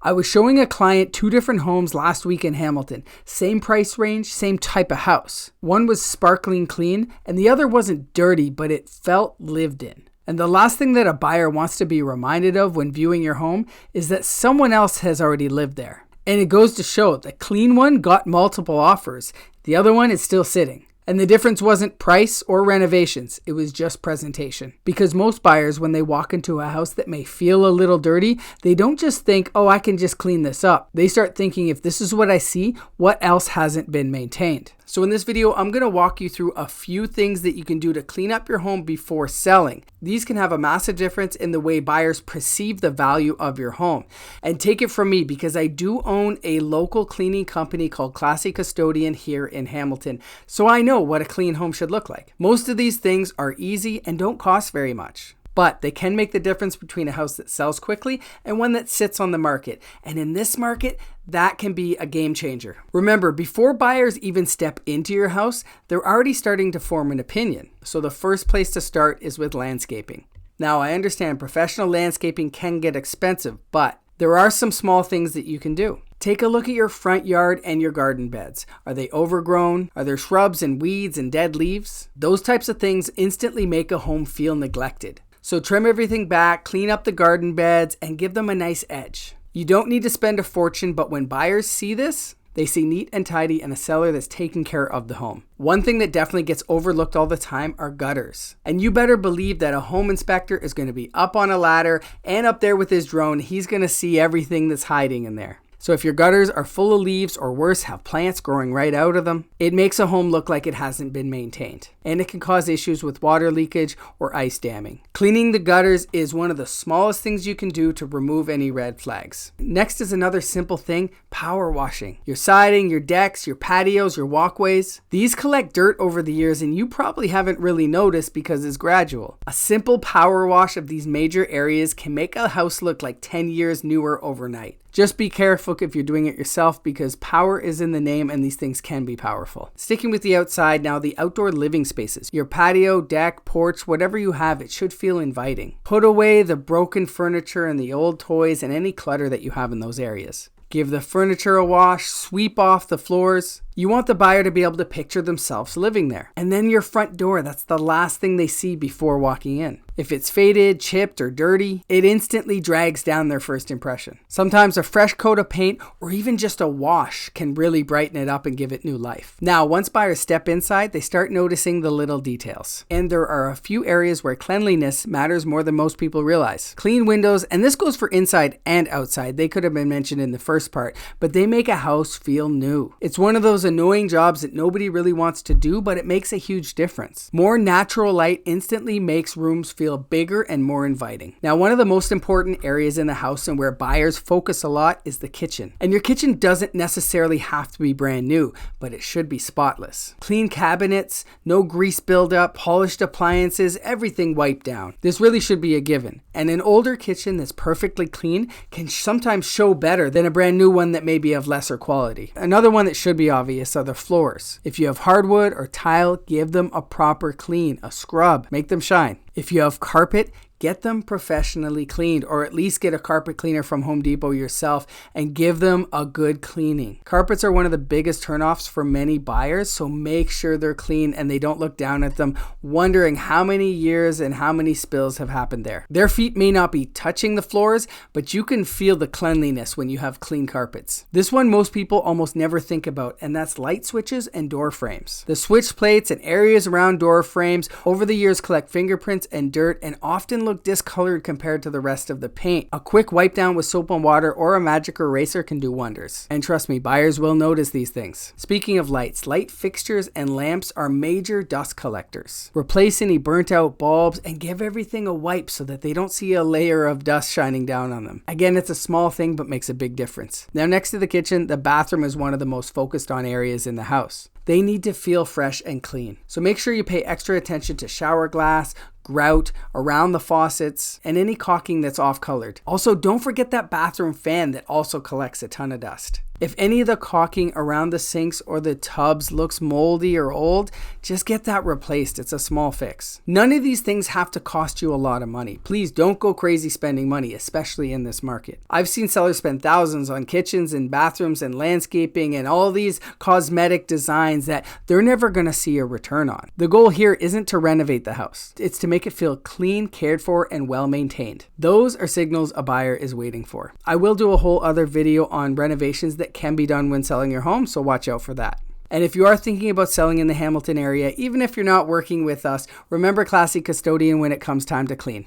I was showing a client 2 different homes last week in Hamilton. Same price range, same type of house. One was sparkling clean and the other wasn't dirty, but it felt lived in. And the last thing that a buyer wants to be reminded of when viewing your home is that someone else has already lived there. And it goes to show the clean one got multiple offers. The other one is still sitting. And the difference wasn't price or renovations, it was just presentation. Because most buyers, when they walk into a house that may feel a little dirty, they don't just think, oh, I can just clean this up. They start thinking, if this is what I see, what else hasn't been maintained? So in this video, I'm going to walk you through a few things that you can do to clean up your home before selling. These can have a massive difference in the way buyers perceive the value of your home. And take it from me, because I do own a local cleaning company called Classy Custodian here in Hamilton. So I know what a clean home should look like. Most of these things are easy and don't cost very much. But they can make the difference between a house that sells quickly and one that sits on the market. And in this market, that can be a game changer. Remember, before buyers even step into your house, they're already starting to form an opinion. So the first place to start is with landscaping. Now, I understand professional landscaping can get expensive, but there are some small things that you can do. Take a look at your front yard and your garden beds. Are they overgrown? Are there shrubs and weeds and dead leaves? Those types of things instantly make a home feel neglected. So trim everything back, clean up the garden beds, and give them a nice edge. You don't need to spend a fortune, but when buyers see this, they see neat and tidy and a seller that's taking care of the home. One thing that definitely gets overlooked all the time are gutters. And you better believe that a home inspector is going to be up on a ladder and up there with his drone. He's going to see everything that's hiding in there. So if your gutters are full of leaves or worse, have plants growing right out of them, it makes a home look like it hasn't been maintained. And it can cause issues with water leakage or ice damming. Cleaning the gutters is one of the smallest things you can do to remove any red flags. Next is another simple thing, power washing. Your siding, your decks, your patios, your walkways. These collect dirt over the years and you probably haven't really noticed because it's gradual. A simple power wash of these major areas can make a house look like 10 years newer overnight. Just be careful if you're doing it yourself because power is in the name and these things can be powerful. Sticking with the outside now, the outdoor living spaces. Your patio, deck, porch, whatever you have, it should feel inviting. Put away the broken furniture and the old toys and any clutter that you have in those areas. Give the furniture a wash, sweep off the floors. You want the buyer to be able to picture themselves living there. And then your front door, that's the last thing they see before walking in. If it's faded, chipped, or dirty, it instantly drags down their first impression. Sometimes a fresh coat of paint or even just a wash can really brighten it up and give it new life. Now, once buyers step inside, they start noticing the little details. And there are a few areas where cleanliness matters more than most people realize. Clean windows, and this goes for inside and outside. They could have been mentioned in the first part, but they make a house feel new. It's one of those annoying jobs that nobody really wants to do, but it makes a huge difference. More natural light instantly makes rooms feel bigger and more inviting. Now, one of the most important areas in the house and where buyers focus a lot is the kitchen. And your kitchen doesn't necessarily have to be brand new, but it should be spotless. Clean cabinets, no grease buildup, polished appliances, everything wiped down. This really should be a given. And an older kitchen that's perfectly clean can sometimes show better than a brand new one that may be of lesser quality. Another one that should be obvious are the floors. If you have hardwood or tile, give them a proper clean, a scrub, make them shine. If you have carpet, get them professionally cleaned, or at least get a carpet cleaner from Home Depot yourself and give them a good cleaning. Carpets are one of the biggest turnoffs for many buyers, so make sure they're clean and they don't look down at them wondering how many years and how many spills have happened there. Their feet may not be touching the floors, but you can feel the cleanliness when you have clean carpets. This one most people almost never think about, and that's light switches and door frames. The switch plates and areas around door frames over the years collect fingerprints and dirt and often look discolored compared to the rest of the paint. A quick wipe down with soap and water or a magic eraser can do wonders. And trust me, buyers will notice these things. Speaking of lights, light fixtures and lamps are major dust collectors. Replace any burnt out bulbs and give everything a wipe so that they don't see a layer of dust shining down on them. Again, it's a small thing but makes a big difference. Now, next to the kitchen, the bathroom is one of the most focused on areas in the house. They need to feel fresh and clean. So make sure you pay extra attention to shower glass, grout around the faucets, and any caulking that's off-colored. Also, don't forget that bathroom fan that also collects a ton of dust. If any of the caulking around the sinks or the tubs looks moldy or old, just get that replaced. It's a small fix. None of these things have to cost you a lot of money. Please don't go crazy spending money, especially in this market. I've seen sellers spend thousands on kitchens and bathrooms and landscaping and all these cosmetic designs that they're never going to see a return on. The goal here isn't to renovate the house. It's to make it feel clean, cared for, and well maintained. Those are signals a buyer is waiting for. I will do a whole other video on renovations that can be done when selling your home, so watch out for that. And if you are thinking about selling in the Hamilton area, even if you're not working with us, remember Classy Custodian when it comes time to clean.